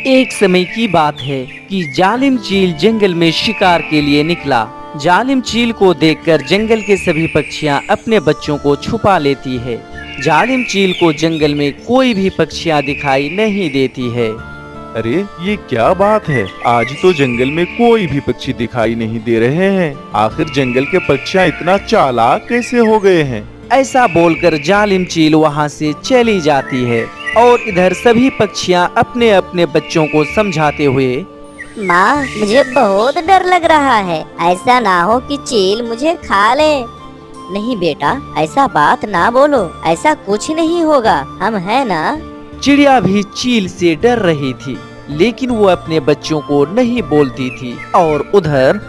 एक समय की बात है कि जालिम चील जंगल में शिकार के लिए निकला। जालिम चील को देखकर जंगल के सभी पक्षियां अपने बच्चों को छुपा लेती है। जालिम चील को जंगल में कोई भी पक्षियां दिखाई नहीं देती है। अरे ये क्या बात है, आज तो जंगल में कोई भी पक्षी दिखाई नहीं दे रहे हैं। आखिर जंगल के पक्षियां इतना चालाक कैसे हो गए हैं? ऐसा बोलकर जालिम चील वहां से चली जाती है और इधर सभी पक्षियां अपने अपने बच्चों को समझाते हुए, माँ मुझे बहुत डर लग रहा है, ऐसा ना हो कि चील मुझे खा ले। नहीं बेटा, ऐसा बात ना बोलो, ऐसा कुछ नहीं होगा, हम है ना। चिड़िया भी चील से डर रही थी, लेकिन वो अपने बच्चों को नहीं बोलती थी। और उधर,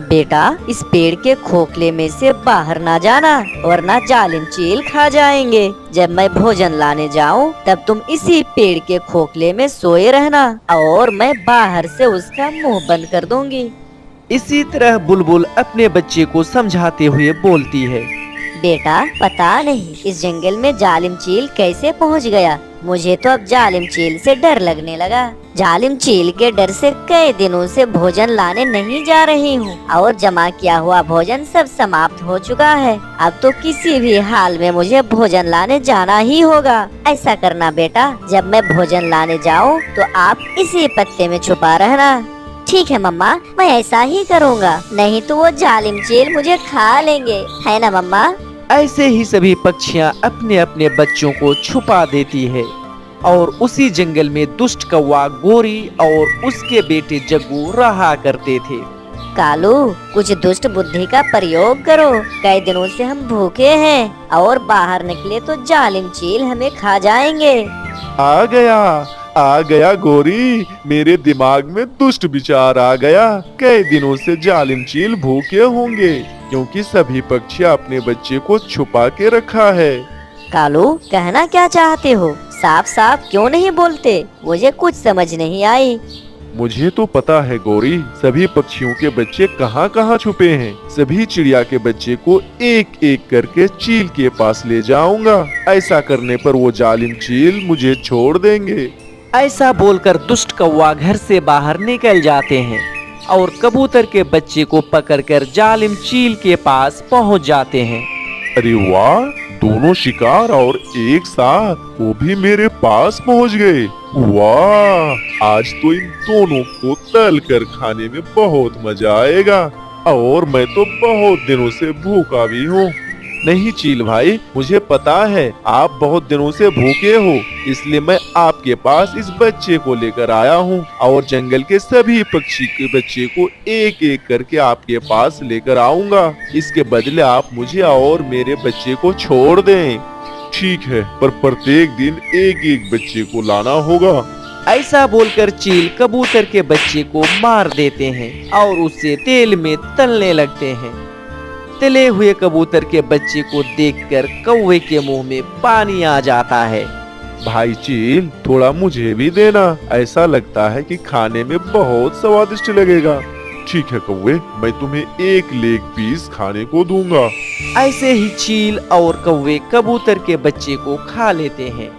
बेटा इस पेड़ के खोखले में से बाहर ना जाना, वरना जालिम चील खा जाएंगे। जब मैं भोजन लाने जाऊं, तब तुम इसी पेड़ के खोखले में सोए रहना और मैं बाहर से उसका मुंह बंद कर दूंगी। इसी तरह बुलबुल अपने बच्चे को समझाते हुए बोलती है, बेटा पता नहीं इस जंगल में जालिम चील कैसे पहुंच गया। मुझे तो अब जालिम चील से डर लगने लगा। जालिम चील के डर से कई दिनों से भोजन लाने नहीं जा रही हूँ और जमा किया हुआ भोजन सब समाप्त हो चुका है। अब तो किसी भी हाल में मुझे भोजन लाने जाना ही होगा। ऐसा करना बेटा, जब मैं भोजन लाने जाऊँ तो आप इसी पत्ते में छुपा रहना। ठीक है मम्मा, मैं ऐसा ही करूँगा, नहीं तो वो जालिम चील मुझे खा लेंगे, है ना मम्मा। ऐसे ही सभी पक्षियां अपने अपने बच्चों को छुपा देती है और उसी जंगल में दुष्ट कौवा गोरी और उसके बेटे जग्गू रहा करते थे। कालू, कुछ दुष्ट बुद्धि का प्रयोग करो, कई दिनों से हम भूखे हैं और बाहर निकले तो जालिम चील हमें खा जाएंगे। आ गया गोरी, मेरे दिमाग में दुष्ट विचार आ गया। कई दिनों से जालिम चील भूखे होंगे क्योंकि सभी पक्षी अपने बच्चे को छुपा के रखा है। कालू, कहना क्या चाहते हो? साफ साफ क्यों नहीं बोलते? मुझे कुछ समझ नहीं आई। मुझे तो पता है गोरी, सभी पक्षियों के बच्चे कहाँ कहाँ छुपे हैं। सभी चिड़िया के बच्चे को एक एक करके चील के पास ले जाऊंगा। ऐसा करने पर वो जालिम चील मुझे छोड़ देंगे। ऐसा बोलकर दुष्ट कौवा घर से बाहर निकल जाते हैं और कबूतर के बच्चे को पकड़कर जालिम चील के पास पहुंच जाते हैं। अरे वाह, दोनों शिकार और एक साथ, वो भी मेरे पास पहुंच गए। वाह, आज तो इन दोनों को तल कर खाने में बहुत मजा आएगा और मैं तो बहुत दिनों से भूखा भी हूँ। नहीं चील भाई, मुझे पता है आप बहुत दिनों से भूखे हो, इसलिए मैं आपके पास इस बच्चे को लेकर आया हूँ और जंगल के सभी पक्षी के बच्चे को एक एक करके आपके पास लेकर आऊंगा। इसके बदले आप मुझे और मेरे बच्चे को छोड़ दें। ठीक है, पर प्रत्येक दिन एक एक बच्चे को लाना होगा। ऐसा बोलकर चील कबूतर के बच्चे को मार देते हैं और उसे तेल में तलने लगते हैं। तले हुए कबूतर के बच्चे को देखकर कौवे के मुंह में पानी आ जाता है। भाई चील, थोड़ा मुझे भी देना, ऐसा लगता है कि खाने में बहुत स्वादिष्ट लगेगा। ठीक है कौवे, मैं तुम्हें एक लेग पीस खाने को दूंगा। ऐसे ही चील और कौवे कबूतर के बच्चे को खा लेते हैं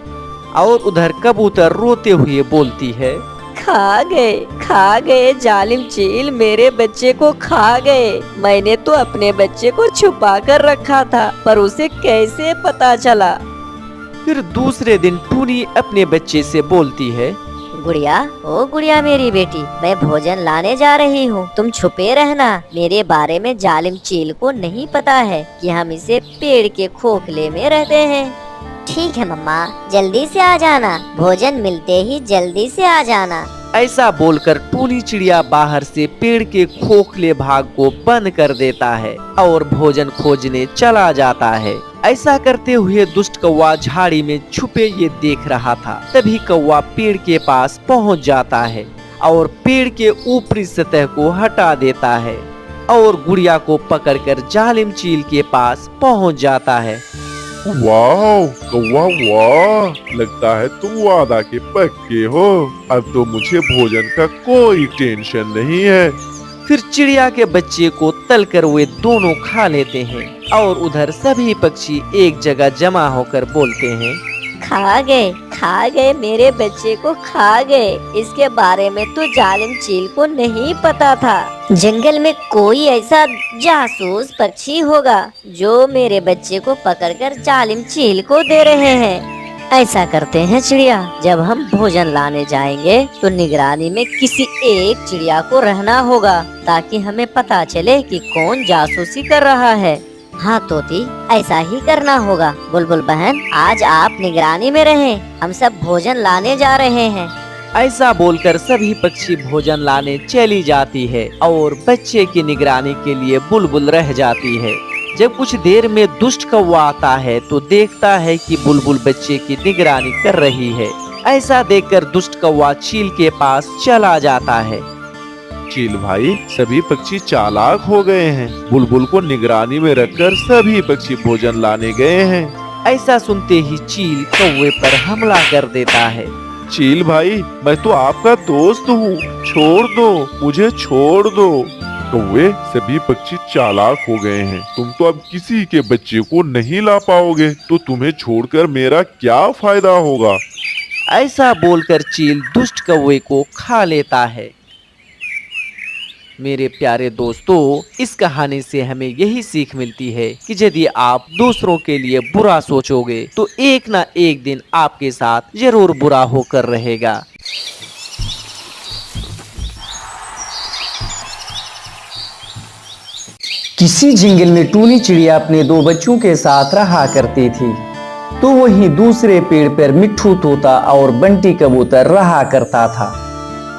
और उधर कबूतर रोते हुए बोलती है, खा गए जालिम चील, मेरे बच्चे को खा गए। मैंने तो अपने बच्चे को छुपा कर रखा था, पर उसे कैसे पता चला। फिर दूसरे दिन टूनी अपने बच्चे से बोलती है, गुड़िया, ओ गुड़िया मेरी बेटी, मैं भोजन लाने जा रही हूँ, तुम छुपे रहना। मेरे बारे में जालिम चील को नहीं पता है कि हम इसे पेड़ के खोखले में रहते हैं। ठीक है मम्मा, जल्दी से आ जाना, भोजन मिलते ही जल्दी से आ जाना। ऐसा बोलकर टूनी चिड़िया बाहर से पेड़ के खोखले भाग को बंद कर देता है और भोजन खोजने चला जाता है। ऐसा करते हुए दुष्ट कौवा झाड़ी में छुपे ये देख रहा था। तभी कौवा पेड़ के पास पहुंच जाता है और पेड़ के ऊपरी सतह को हटा देता है और गुड़िया को पकड़कर जालिम चील के पास पहुंच जाता है। वाह कौवा वाह, लगता है तुम वादा के पक्के हो। अब तो मुझे भोजन का कोई टेंशन नहीं है। फिर चिड़िया के बच्चे को तलकर वे दोनों खा लेते हैं और उधर सभी पक्षी एक जगह जमा होकर बोलते हैं, खा गए मेरे बच्चे को खा गए। इसके बारे में तो जालिम चील को नहीं पता था। जंगल में कोई ऐसा जासूस पक्षी होगा जो मेरे बच्चे को पकड़कर जालिम चील को दे रहे हैं। ऐसा करते हैं चिड़िया, जब हम भोजन लाने जाएंगे तो निगरानी में किसी एक चिड़िया को रहना होगा ताकि हमें पता चले कि कौन जासूसी कर रहा है। हाँ तोती, ऐसा ही करना होगा। बुलबुल बहन, आज आप निगरानी में रहें, हम सब भोजन लाने जा रहे हैं। ऐसा बोलकर सभी पक्षी भोजन लाने चली जाती है और बच्चे की निगरानी के लिए बुलबुल रह जाती है। जब कुछ देर में दुष्ट कौवा आता है तो देखता है कि बुलबुल बच्चे की निगरानी कर रही है। ऐसा देखकर दुष्ट कौवा चील के पास चला जाता है। चील भाई, सभी पक्षी चालाक हो गए हैं। बुलबुल को निगरानी में रखकर सभी पक्षी भोजन लाने गए हैं। ऐसा सुनते ही चील कौवे पर हमला कर देता है। चील भाई, मैं तो आपका दोस्त हूँ, छोड़ दो, मुझे छोड़ दो। कौवे, सभी पक्षी चालाक हो गए हैं। तुम तो अब किसी के बच्चे को नहीं ला पाओगे, तो तुम्हें छोड़कर मेरा क्या फायदा होगा। ऐसा बोलकर चील दुष्ट कौवे को खा लेता है। मेरे प्यारे दोस्तों, इस कहानी से हमें यही सीख मिलती है कि यदि आप दूसरों के लिए बुरा सोचोगे तो एक ना एक दिन आपके साथ जरूर बुरा होकर रहेगा। किसी जंगल में टूनी चिड़िया अपने दो बच्चों के साथ रहा करती थी। तो वहीं दूसरे पेड़ पर मिट्ठू तोता और बंटी कबूतर रहा करता था।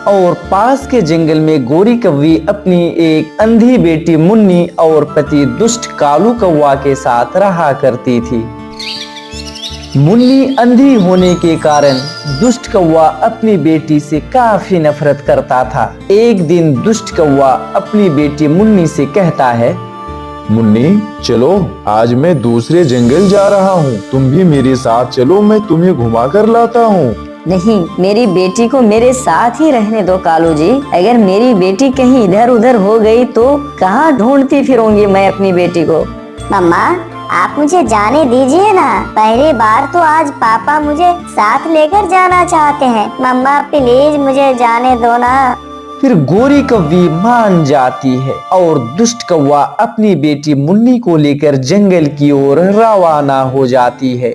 और पास के जंगल में गोरी कौवी अपनी एक अंधी बेटी मुन्नी और पति दुष्ट कालू कौवा के साथ रहा करती थी। मुन्नी अंधी होने के कारण दुष्ट कौवा अपनी बेटी से काफी नफरत करता था। एक दिन दुष्ट कौवा अपनी बेटी मुन्नी से कहता है, मुन्नी, चलो, आज मैं दूसरे जंगल जा रहा हूँ, तुम भी मेरे साथ चलो, मैं तुम्हें घुमा कर लाता हूँ। नहीं, मेरी बेटी को मेरे साथ ही रहने दो कालू जी। अगर मेरी बेटी कहीं इधर उधर हो गई तो कहाँ ढूंढती फिरूंगी मैं अपनी बेटी को। मम्मा, आप मुझे जाने दीजिए ना। पहली बार तो आज पापा मुझे साथ लेकर जाना चाहते हैं। मम्मा प्लीज मुझे जाने दो ना। फिर गोरी कौवी मान जाती है और दुष्ट कौवा अपनी बेटी मुन्नी को लेकर जंगल की ओर रवाना हो जाती है।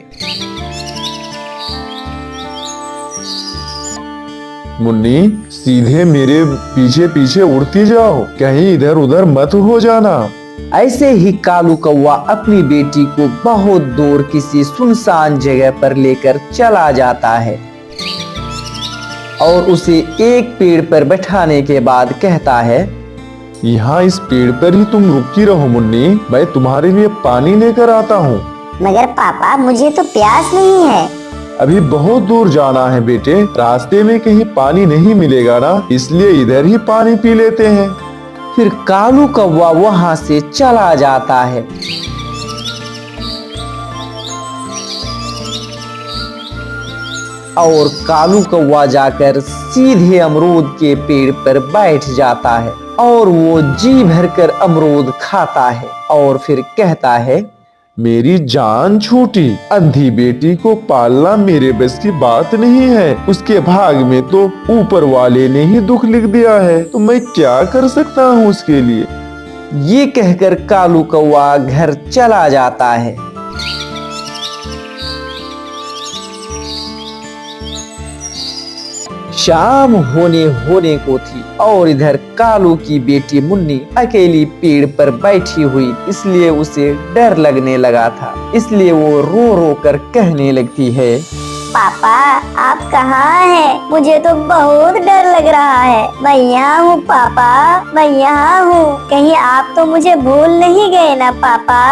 मुन्नी, सीधे मेरे पीछे पीछे उड़ती जाओ, कहीं इधर उधर मत हो जाना। ऐसे ही कालू कौवा अपनी बेटी को बहुत दूर किसी सुनसान जगह पर लेकर चला जाता है और उसे एक पेड़ पर बैठाने के बाद कहता है, यहाँ इस पेड़ पर ही तुम रुकी रहो मुन्नी, मैं तुम्हारे लिए पानी लेकर आता हूँ। मगर पापा, मुझे तो प्यास नहीं है। अभी बहुत दूर जाना है बेटे, रास्ते में कहीं पानी नहीं मिलेगा ना, इसलिए इधर ही पानी पी लेते हैं। फिर कालू कौवा वहां से चला जाता है। और कालू कौवा जाकर सीधे अमरूद के पेड़ पर बैठ जाता है और वो जी भरकर अमरूद खाता है और फिर कहता है, मेरी जान छूटी, अंधी बेटी को पालना मेरे बस की बात नहीं है। उसके भाग में तो ऊपर वाले ने ही दुख लिख दिया है, तो मैं क्या कर सकता हूँ उसके लिए। ये कहकर कालू कौवा घर चला जाता है। शाम होने को थी और इधर कालू की बेटी मुन्नी अकेली पेड़ पर बैठी हुई, इसलिए उसे डर लगने लगा था। इसलिए वो रो रो कर कहने लगती है, पापा आप कहाँ हैं? मुझे तो बहुत डर लग रहा है। मैं यहाँ हूँ पापा, मैं यहाँ हूँ। कहीं आप तो मुझे भूल नहीं गए ना पापा?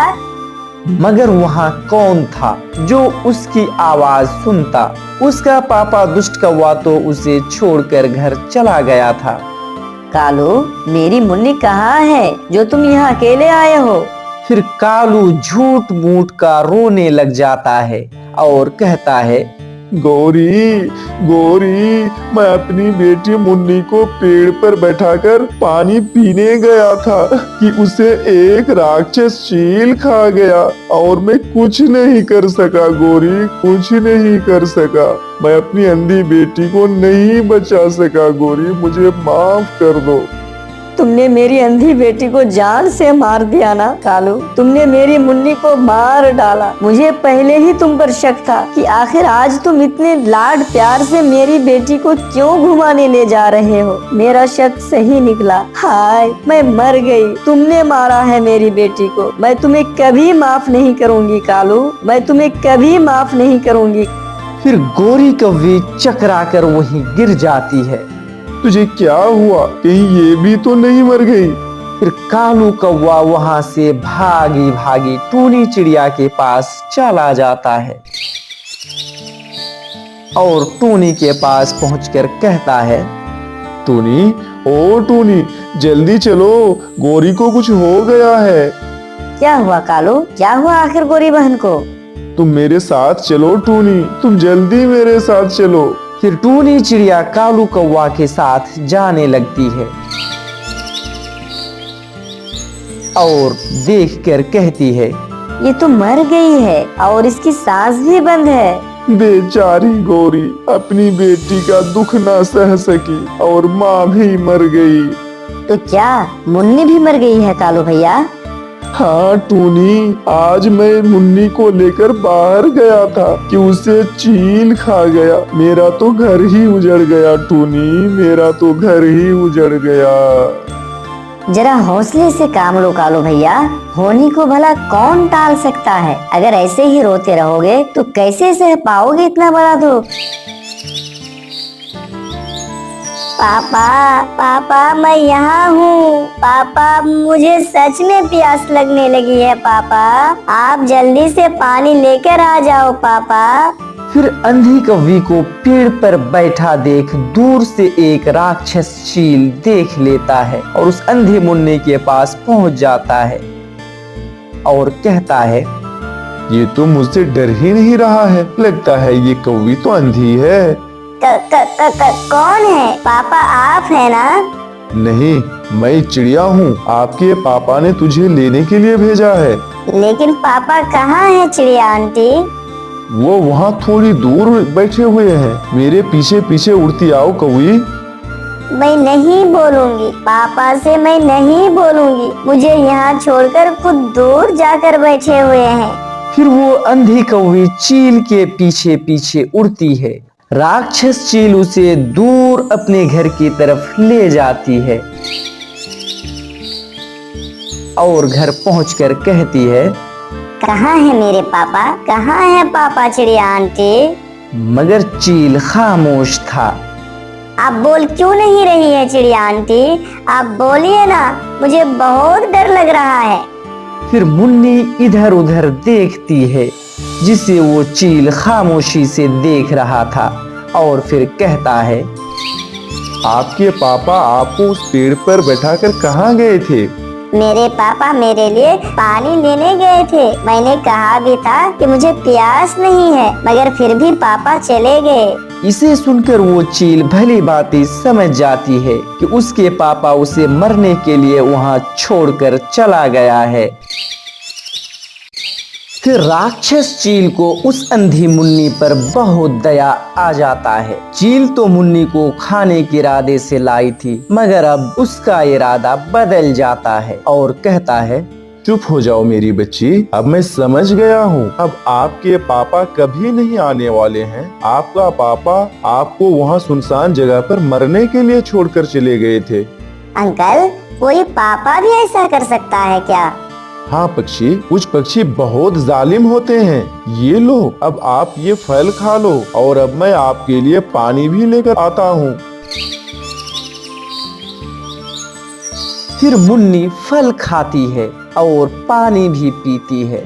मगर वहाँ कौन था जो उसकी आवाज सुनता। उसका पापा दुष्ट कौवा तो उसे छोड़कर घर चला गया था। कालू, मेरी मुन्नी कहाँ है जो तुम यहाँ अकेले आए हो? फिर कालू झूठ मूठ का रोने लग जाता है और कहता है, गौरी, गौरी, मैं अपनी बेटी मुन्नी को पेड़ पर बैठाकर पानी पीने गया था कि उसे एक राक्षस चील खा गया और मैं कुछ नहीं कर सका गौरी, कुछ नहीं कर सका। मैं अपनी अंधी बेटी को नहीं बचा सका गौरी, मुझे माफ कर दो। तुमने मेरी अंधी बेटी को जान से मार दिया ना कालू, तुमने मेरी मुन्नी को मार डाला। मुझे पहले ही तुम पर शक था कि आखिर आज तुम इतने लाड प्यार से मेरी बेटी को क्यों घुमाने ले जा रहे हो। मेरा शक सही निकला। हाय, मैं मर गई। तुमने मारा है मेरी बेटी को। मैं तुम्हें कभी माफ नहीं करूँगी कालू, मैं तुम्हें कभी माफ नहीं करूँगी। फिर गौरी कौवी चकरा कर वहीं गिर जाती है। तुझे क्या हुआ? कहीं ये भी तो नहीं मर गई? फिर कालू कौवा वहां से भागी भागी टूनी चिड़िया के पास चला जाता है और टूनी के पास पहुंचकर कहता है, टूनी, ओ टूनी, जल्दी चलो, गौरी को कुछ हो गया है। क्या हुआ कालू? क्या हुआ आखिर गौरी बहन को? तुम मेरे साथ चलो टूनी, तुम जल्दी मेरे साथ चलो। फिर टूनी चिड़िया कालू कौवा के साथ जाने लगती है और देखकर कहती है, ये तो मर गई है और इसकी सांस भी बंद है। बेचारी गौरी अपनी बेटी का दुख ना सह सकी और माँ भी मर गई। तो क्या मुन्नी भी मर गई है कालू भैया? हाँ टूनी, आज मैं मुन्नी को लेकर बाहर गया था कि उसे चील खा गया। मेरा तो घर ही उजड़ गया टूनी, मेरा तो घर ही उजड़ गया। जरा हौसले से काम लो कालू भैया, होनी को भला कौन टाल सकता है। अगर ऐसे ही रोते रहोगे तो कैसे सह पाओगे इतना बड़ा दुख। पापा, पापा, मैं यहाँ हूँ। पापा, मुझे सच में प्यास लगने लगी है। पापा, आप जल्दी से पानी लेकर आ जाओ पापा। फिर अंधी कौवी को पेड़ पर बैठा देख दूर से एक राक्षस चील देख लेता है और उस अंधे मुन्ने के पास पहुंच जाता है और कहता है, ये तो मुझसे डर ही नहीं रहा है, लगता है ये कौवी तो अंधी है। कौन है? पापा आप है ना? नहीं, मैं चिड़िया हूँ। आपके पापा ने तुझे लेने के लिए भेजा है। लेकिन पापा कहाँ है चिड़िया आंटी? वो वहाँ थोड़ी दूर बैठे हुए हैं। मेरे पीछे पीछे उड़ती आओ कौवी। मैं नहीं बोलूंगी, पापा से मैं नहीं बोलूंगी। मुझे यहाँ छोड़कर खुद दूर जाकर बैठे हुए हैं। फिर वो अंधी कौवी चील के पीछे पीछे उड़ती है। राक्षस चील उसे दूर अपने घर की तरफ ले जाती है और घर पहुंचकर कहती है, कहाँ है मेरे पापा? कहाँ है पापा चिड़िया आंटी? मगर चील खामोश था। आप बोल क्यों नहीं रही है चिड़िया आंटी? आप बोलिए ना, मुझे बहुत डर लग रहा है। फिर मुन्नी इधर उधर देखती है जिसे वो चील खामोशी से देख रहा था और फिर कहता है, आपके पापा आपको उस पेड़ पर बैठाकर कहाँ गए थे? मेरे पापा मेरे लिए पानी लेने गए थे। मैंने कहा भी था कि मुझे प्यास नहीं है, मगर फिर भी पापा चले गए। इसे सुनकर वो चील भली भांति समझ जाती है कि उसके पापा उसे मरने के लिए वहाँ छोड़कर चला गया है। फिर राक्षस चील को उस अंधी मुन्नी पर बहुत दया आ जाता है। चील तो मुन्नी को खाने के इरादे से लाई थी, मगर अब उसका इरादा बदल जाता है और कहता है, चुप हो जाओ मेरी बच्ची, अब मैं समझ गया हूँ। अब आपके पापा कभी नहीं आने वाले हैं। आपका पापा आपको वहाँ सुनसान जगह पर मरने के लिए छोड़कर चले गए थे। अंकल, कोई पापा भी ऐसा कर सकता है क्या? हाँ पक्षी, कुछ पक्षी बहुत जालिम होते हैं। ये लो, अब आप ये फल खा लो और अब मैं आपके लिए पानी भी लेकर आता हूँ। फिर मुन्नी फल खाती है और पानी भी पीती है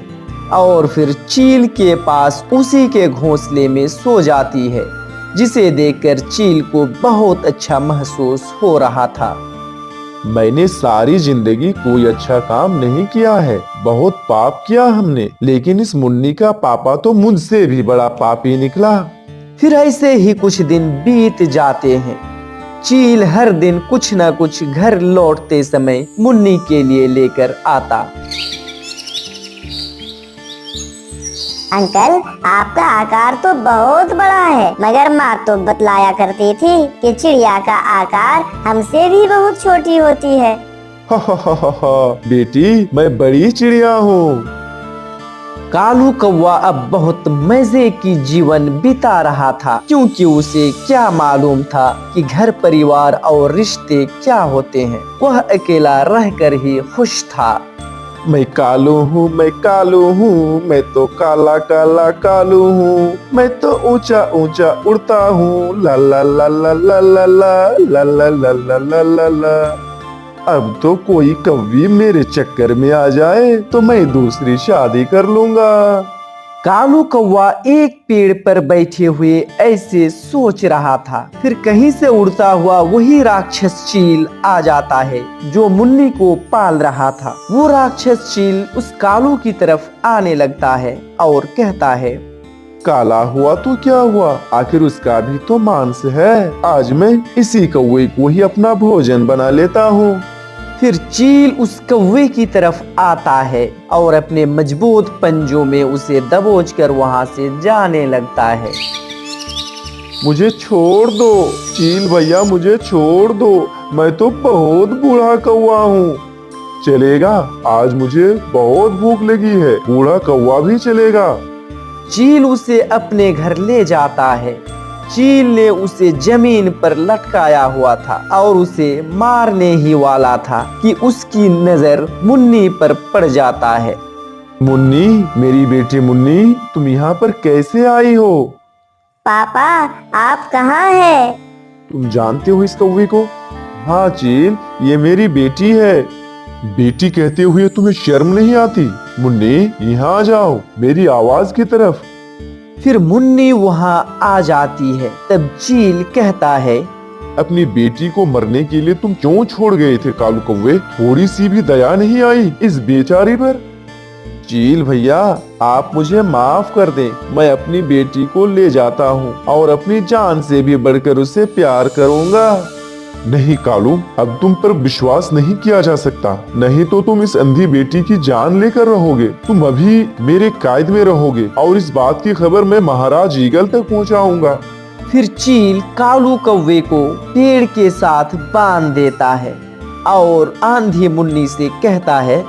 और फिर चील के पास उसी के घोंसले में सो जाती है, जिसे देखकर चील को बहुत अच्छा महसूस हो रहा था। मैंने सारी जिंदगी कोई अच्छा काम नहीं किया है, बहुत पाप किया हमने, लेकिन इस मुन्नी का पापा तो मुझसे भी बड़ा पापी निकला। फिर ऐसे ही कुछ दिन बीत जाते हैं। चील हर दिन कुछ न कुछ घर लौटते समय मुन्नी के लिए लेकर आता। अंकल, आपका आकार तो बहुत बड़ा है, मगर माँ तो बतलाया करती थी कि चिड़िया का आकार हमसे भी बहुत छोटी होती है। बेटी, मैं बड़ी चिड़िया हूँ। कालू कौवा अब बहुत मजे की जीवन बिता रहा था, क्योंकि उसे क्या मालूम था कि घर परिवार और रिश्ते क्या होते हैं। वह अकेला रहकर ही खुश था। मैं कालू हूँ, मैं कालू हूँ, मैं तो काला काला कालू हूँ। मैं तो ऊंचा ऊंचा उड़ता हूँ, ला ला ला ला ला ला ला ला ला ला ला ला ला ला। अब तो कोई कौवी मेरे चक्कर में आ जाए तो मैं दूसरी शादी कर लूंगा। कालू कौवा एक पेड़ पर बैठे हुए ऐसे सोच रहा था। फिर कहीं से उड़ता हुआ वही राक्षस चील आ जाता है जो मुन्नी को पाल रहा था। वो राक्षस चील उस कालू की तरफ आने लगता है और कहता है, काला हुआ तो क्या हुआ, आखिर उसका भी तो मांस है। आज मैं इसी कौवे को ही अपना भोजन बना लेता हूँ। फिर चील उस कौवे की तरफ आता है और अपने मजबूत पंजों में उसे दबोचकर वहां से जाने लगता है। मुझे छोड़ दो चील भैया, मुझे छोड़ दो, मैं तो बहुत बूढ़ा कौवा हूँ। चलेगा, आज मुझे बहुत भूख लगी है, बूढ़ा कौवा भी चलेगा। चील उसे अपने घर ले जाता है। चील ने उसे जमीन पर लटकाया हुआ था और उसे मारने ही वाला था कि उसकी नजर मुन्नी पर पड़ जाता है। मुन्नी, मेरी बेटी मुन्नी, तुम यहाँ पर कैसे आई हो? पापा, आप कहाँ हैं? तुम जानते हो इस कौवे को? हाँ चील, ये मेरी बेटी है। बेटी कहते हुए तुम्हें शर्म नहीं आती? मुन्नी, यहाँ आ जाओ मेरी आवाज की तरफ। फिर मुन्नी वहां आ जाती है। तब चील कहता है, अपनी बेटी को मरने के लिए तुम क्यों छोड़ गए थे कालू कौवे? थोड़ी सी भी दया नहीं आई इस बेचारी पर? चील भैया, आप मुझे माफ कर दें, मैं अपनी बेटी को ले जाता हूँ और अपनी जान से भी बढ़कर उसे प्यार करूँगा। नहीं कालू, अब तुम पर विश्वास नहीं किया जा सकता, नहीं तो तुम इस अंधी बेटी की जान लेकर रहोगे। तुम अभी मेरे कैद में रहोगे और इस बात की खबर मैं महाराज ईगल तक पहुंचाऊंगा। फिर चील कालू कौवे को पेड़ के साथ बांध देता है और आंधी मुन्नी से कहता है,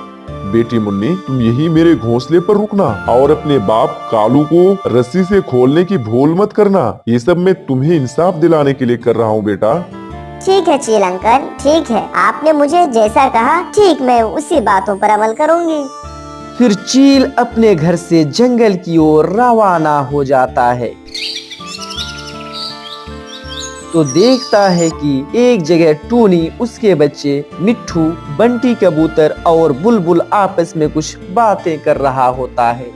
बेटी मुन्नी, तुम यही मेरे घोंसले पर रुकना और अपने बाप कालू को रस्सी से खोलने की भूल मत करना। ये सब मैं तुम्हें इंसाफ दिलाने के लिए कर रहा हूँ बेटा। ठीक है चील अंकल, ठीक है, आपने मुझे जैसा कहा ठीक मैं उसी बातों पर अमल करूंगी। फिर चील अपने घर से जंगल की ओर रवाना हो जाता है। तो देखता है कि एक जगह टूनी, उसके बच्चे मिट्ठू, बंटी कबूतर और बुलबुल आपस में कुछ बातें कर रहा होता है।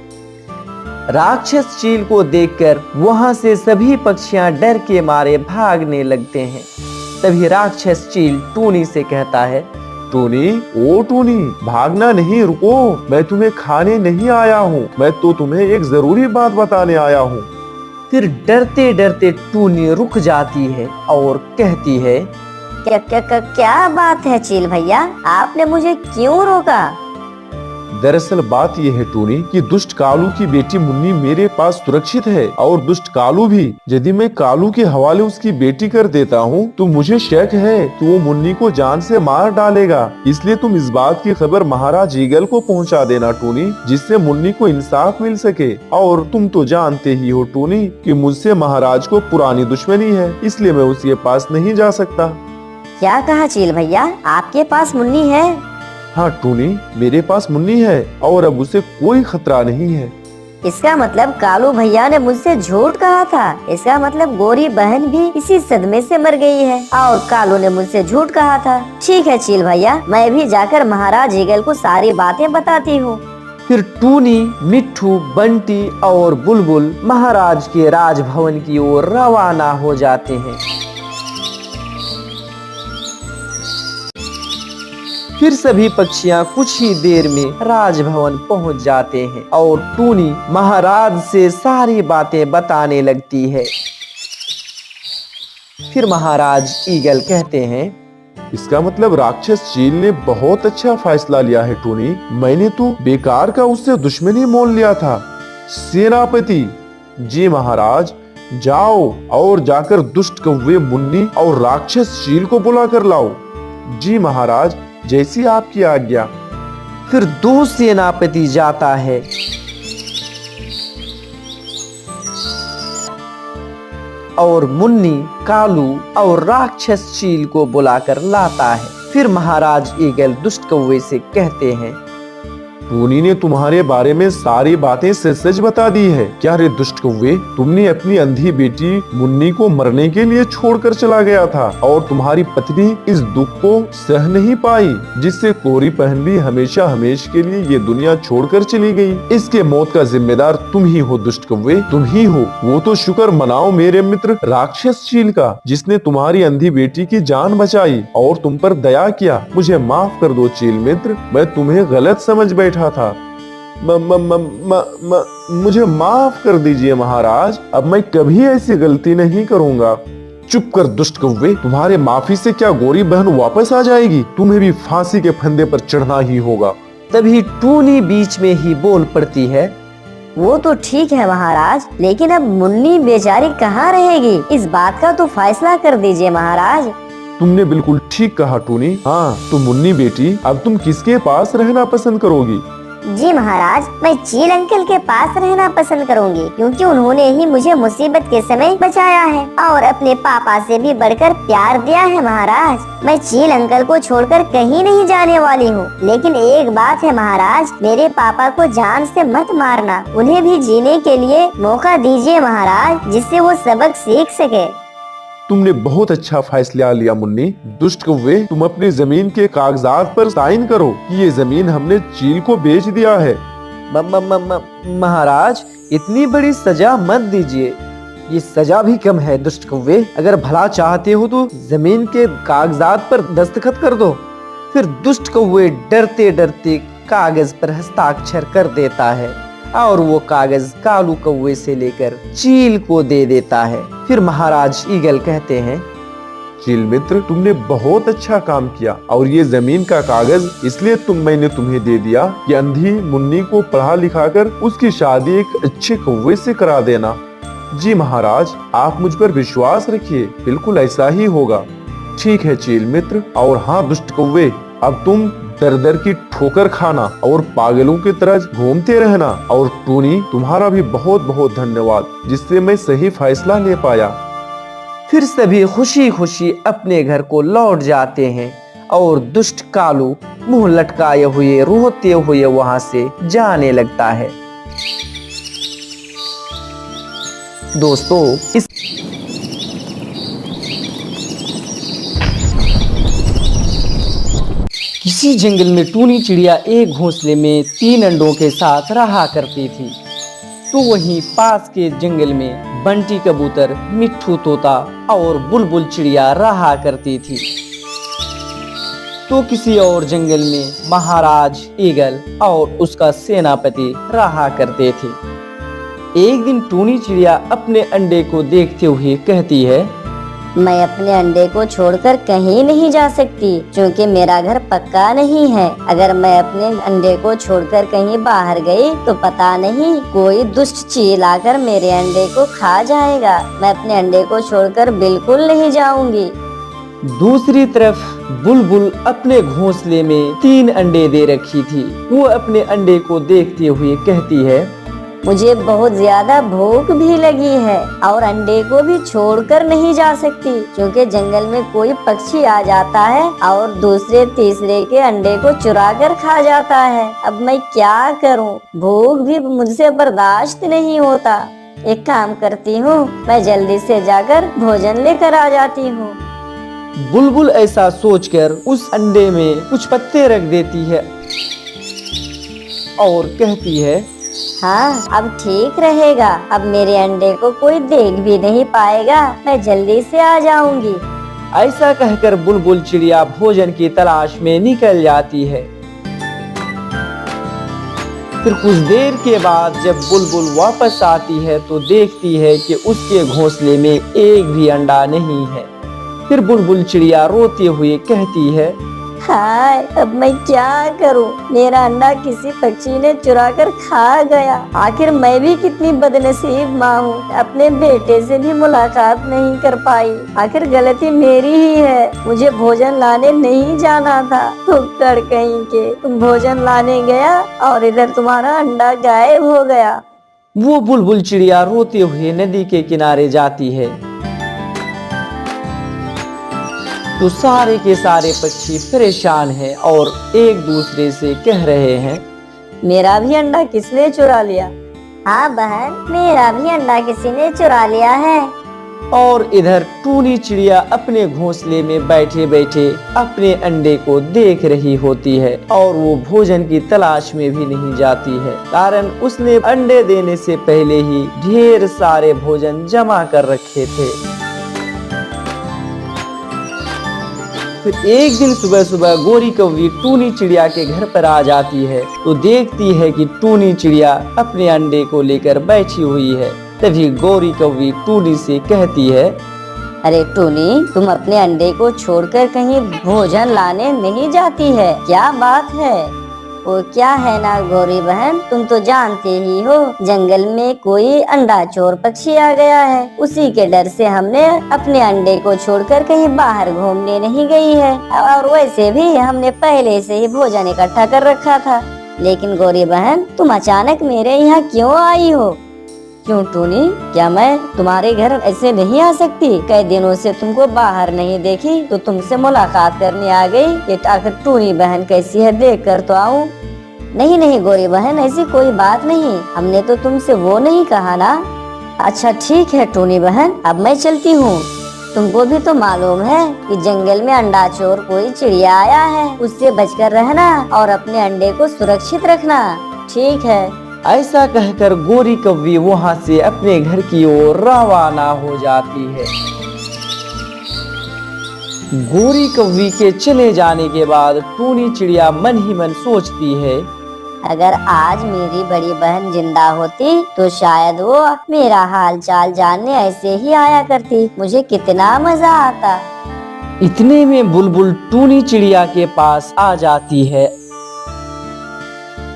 राक्षस चील को देखकर वहां से सभी पक्षियां डर के मारे भागने लगते हैं। तभी राक्षस चील टूनी से कहता है, टूनी, ओ टूनी, भागना नहीं, रुको, मैं तुम्हें खाने नहीं आया हूँ, मैं तो तुम्हें एक जरूरी बात बताने आया हूँ। फिर डरते डरते टूनी रुक जाती है और कहती है, क्या बात है चील भैया, आपने मुझे क्यों रोका? दरअसल बात यह है टूनी कि दुष्ट कालू की बेटी मुन्नी मेरे पास सुरक्षित है और दुष्ट कालू भी। यदि मैं कालू के हवाले उसकी बेटी कर देता हूँ तो मुझे शक है कि वो मुन्नी को जान से मार डालेगा। इसलिए तुम इस बात की खबर महाराज ईगल को पहुँचा देना टूनी, जिससे मुन्नी को इंसाफ मिल सके। और तुम तो जानते ही हो टूनी कि मुझसे महाराज को पुरानी दुश्मनी है, इसलिए मैं उसके पास नहीं जा सकता। क्या कहा चील भैया, आपके पास मुन्नी है? हाँ टूनी, मेरे पास मुन्नी है और अब उसे कोई खतरा नहीं है। इसका मतलब कालू भैया ने मुझसे झूठ कहा था। इसका मतलब गोरी बहन भी इसी सदमे से मर गई है और कालू ने मुझसे झूठ कहा था। ठीक है चील भैया, मैं भी जाकर महाराज ईगल को सारी बातें बताती हूँ। फिर टूनी, मिट्ठू, बंटी और बुलबुल महाराज के राजभवन की ओर रवाना हो जाते हैं। फिर सभी पक्षियां कुछ ही देर में राजभवन पहुंच जाते हैं और टूनी महाराज से सारी बातें बताने लगती है। फिर महाराज ईगल कहते हैं, इसका मतलब राक्षस चील ने बहुत अच्छा फैसला लिया है टोनी। मैंने तो बेकार का उससे दुश्मनी मोल लिया था। सेनापति जी महाराज, जाओ और जाकर दुष्ट कौवे मुन्नी और राक्षस चील को बुला कर लाओ। जी महाराज, जैसी आपकी आज्ञा। फिर 2 सेनापति जाता है और मुन्नी, कालू और राक्षस चील को बुलाकर लाता है। फिर महाराज ईगल दुष्ट कौवे से कहते हैं, टोनी ने तुम्हारे बारे में सारी बातें सच सच बता दी है। क्या रे दुष्ट कौवे, तुमने अपनी अंधी बेटी मुन्नी को मरने के लिए छोड़कर चला गया था और तुम्हारी पत्नी इस दुख को सह नहीं पाई, जिससे कोरी पहन भी हमेशा हमेशा के लिए ये दुनिया छोड़कर चली गई। इसके मौत का जिम्मेदार तुम ही हो दुष्ट कौवे, तुम ही हो। वो तो शुक्र मनाओ मेरे मित्र राक्षस चील का, जिसने तुम्हारी अंधी बेटी की जान बचाई और तुम पर दया किया। मुझे माफ कर दो चील मित्र, मैं तुम्हें गलत समझ बैठा था। मुझे माफ कर दीजिए महाराज, अब मैं कभी ऐसी गलती नहीं करूंगा। चुप कर दुष्ट कौवे, तुम्हारे माफी से क्या गोरी बहन वापस आ जाएगी? तुम्हें भी फांसी के फंदे पर चढ़ना ही होगा। तभी टूनी बीच में ही बोल पड़ती है, वो तो ठीक है महाराज, लेकिन अब मुन्नी बेचारी कहाँ रहेगी? इस बात का तो फैसला कर दीजिए महाराज। तुमने बिल्कुल ठीक कहा टूनी। हाँ, तुम मुन्नी बेटी, अब तुम किसके पास रहना पसंद करोगी? जी महाराज, मैं चील अंकल के पास रहना पसंद करूंगी, क्योंकि उन्होंने ही मुझे मुसीबत के समय बचाया है और अपने पापा से भी बढ़कर प्यार दिया है महाराज। मैं चील अंकल को छोड़कर कहीं नहीं जाने वाली हूँ। लेकिन एक बात है महाराज, मेरे पापा को जान से मत मारना। उन्हें भी जीने के लिए मौका दीजिए महाराज, जिससे वो सबक सीख सके। तुमने बहुत अच्छा फैसला लिया मुन्नी। दुष्ट कौवे, तुम अपनी जमीन के कागजात पर साइन करो कि ये जमीन हमने चील को बेच दिया है। महाराज, इतनी बड़ी सजा मत दीजिए, ये सजा भी कम है। दुष्ट कौवे, अगर भला चाहते हो तो जमीन के कागजात पर दस्तखत कर दो। फिर दुष्ट कौवे डरते डरते कागज पर हस्ताक्षर कर देता है और वो कागज कालू कौवे से लेकर चील को दे देता है। फिर महाराज ईगल कहते हैं, चील मित्र, तुमने बहुत अच्छा काम किया और ये जमीन का कागज इसलिए मैंने तुम्हें दे दिया कि अंधी मुन्नी को पढ़ा लिखा कर उसकी शादी एक अच्छे कौवे से करा देना। जी महाराज, आप मुझ पर विश्वास रखिए, बिल्कुल ऐसा ही होगा। ठीक है चील मित्र। और हाँ दुष्ट कौवे, अब तुम दर दर की ठोकर खाना और पागलों की तरह घूमते रहना। और टूनी, तुम्हारा भी बहुत बहुत धन्यवाद, जिससे मैं सही फैसला ले पाया। फिर सभी खुशी खुशी अपने घर को लौट जाते हैं और दुष्ट कालू मुंह लटकाए हुए रोते हुए वहां से जाने लगता है। दोस्तों, इस किसी जंगल में टूनी चिड़िया एक घोंसले में 3 अंडों के साथ रहा करती थी। तो वहीं पास के जंगल में बंटी कबूतर, मिट्ठू तोता और बुलबुल चिड़िया रहा करती थी। तो किसी और जंगल में महाराज ईगल और उसका सेनापति रहा करते थे। एक दिन टूनी चिड़िया अपने अंडे को देखते हुए कहती है, मैं अपने अंडे को छोड़कर कहीं नहीं जा सकती, क्योंकि मेरा घर पक्का नहीं है। अगर मैं अपने अंडे को छोड़कर कहीं बाहर गई तो पता नहीं कोई दुष्ट चील आकर मेरे अंडे को खा जाएगा। मैं अपने अंडे को छोड़कर बिल्कुल नहीं जाऊंगी। दूसरी तरफ बुलबुल अपने घोंसले में 3 अंडे दे रखी थी। वो अपने अंडे को देखते हुए कहती है, मुझे बहुत ज्यादा भूख भी लगी है और अंडे को भी छोड़कर नहीं जा सकती, क्योंकि जंगल में कोई पक्षी आ जाता है और दूसरे तीसरे के अंडे को चुरा कर खा जाता है। अब मैं क्या करूं? भूख भी मुझसे बर्दाश्त नहीं होता। एक काम करती हूँ, मैं जल्दी से जाकर भोजन लेकर आ जाती हूँ। बुलबुल ऐसा सोचकर उस अंडे में कुछ पत्ते रख देती है और कहती है, हाँ, अब ठीक रहेगा। अब मेरे अंडे को कोई देख भी नहीं पाएगा। मैं जल्दी से आ जाऊंगी। ऐसा कहकर बुलबुल चिड़िया भोजन की तलाश में निकल जाती है। फिर कुछ देर के बाद जब बुलबुल वापस आती है तो देखती है कि उसके घोंसले में एक भी अंडा नहीं है। फिर बुलबुल चिड़िया रोते हुए कहती है, हाय, अब मैं क्या करूं? मेरा अंडा किसी पक्षी ने चुरा कर खा गया। आखिर मैं भी कितनी बदनसीब माँ हूँ, अपने बेटे से भी मुलाकात नहीं कर पाई। आखिर गलती मेरी ही है, मुझे भोजन लाने नहीं जाना था। कर कहीं के, तुम भोजन लाने गया और इधर तुम्हारा अंडा गायब हो गया। वो बुलबुल चिड़िया रोते हुए नदी के किनारे जाती है तो सारे के सारे पक्षी परेशान हैं और एक दूसरे से कह रहे हैं, मेरा भी अंडा किसने चुरा लिया? हाँ बहन, मेरा भी अंडा किसी ने चुरा लिया है। और इधर टूनी चिड़िया अपने घोंसले में बैठे बैठे अपने अंडे को देख रही होती है और वो भोजन की तलाश में भी नहीं जाती है, कारण उसने अंडे देने से पहले ही ढेर सारे भोजन जमा कर रखे थे। फिर एक दिन सुबह सुबह गोरी कौवी टूनी चिड़िया के घर पर आ जाती है तो देखती है कि टूनी चिड़िया अपने अंडे को लेकर बैठी हुई है। तभी गोरी कौवी टूनी से कहती है, अरे टूनी, तुम अपने अंडे को छोड़कर कहीं भोजन लाने नहीं जाती है, क्या बात है? वो क्या है ना गौरी बहन, तुम तो जानते ही हो जंगल में कोई अंडा चोर पक्षी आ गया है। उसी के डर से हमने अपने अंडे को छोड़कर कहीं बाहर घूमने नहीं गई है, और वैसे भी हमने पहले से ही भोजन इकट्ठा कर रखा था। लेकिन गौरी बहन, तुम अचानक मेरे यहाँ क्यों आई हो? क्यों टूनी, क्या मैं तुम्हारे घर ऐसे नहीं आ सकती? कई दिनों से तुमको बाहर नहीं देखी तो तुमसे मुलाकात करने आ गई। ये आखिर टूनी बहन कैसी है, देख कर तो आऊं। नहीं नहीं गौरी बहन, ऐसी कोई बात नहीं, हमने तो तुमसे वो नहीं कहा ना। अच्छा ठीक है टूनी बहन, अब मैं चलती हूँ। तुमको भी तो मालूम है कि जंगल में अंडा चोर कोई चिड़िया आया है, उससे बचकर रहना और अपने अंडे को सुरक्षित रखना। ठीक है। ऐसा कहकर गोरी कौवी वहाँ से अपने घर की ओर रवाना हो जाती है। गोरी कौवी के चले जाने के बाद टूनी चिड़िया मन ही मन सोचती है, अगर आज मेरी बड़ी बहन जिंदा होती तो शायद वो मेरा हाल चाल जानने ऐसे ही आया करती, मुझे कितना मजा आता। इतने में बुलबुल टूनी चिड़िया के पास आ जाती है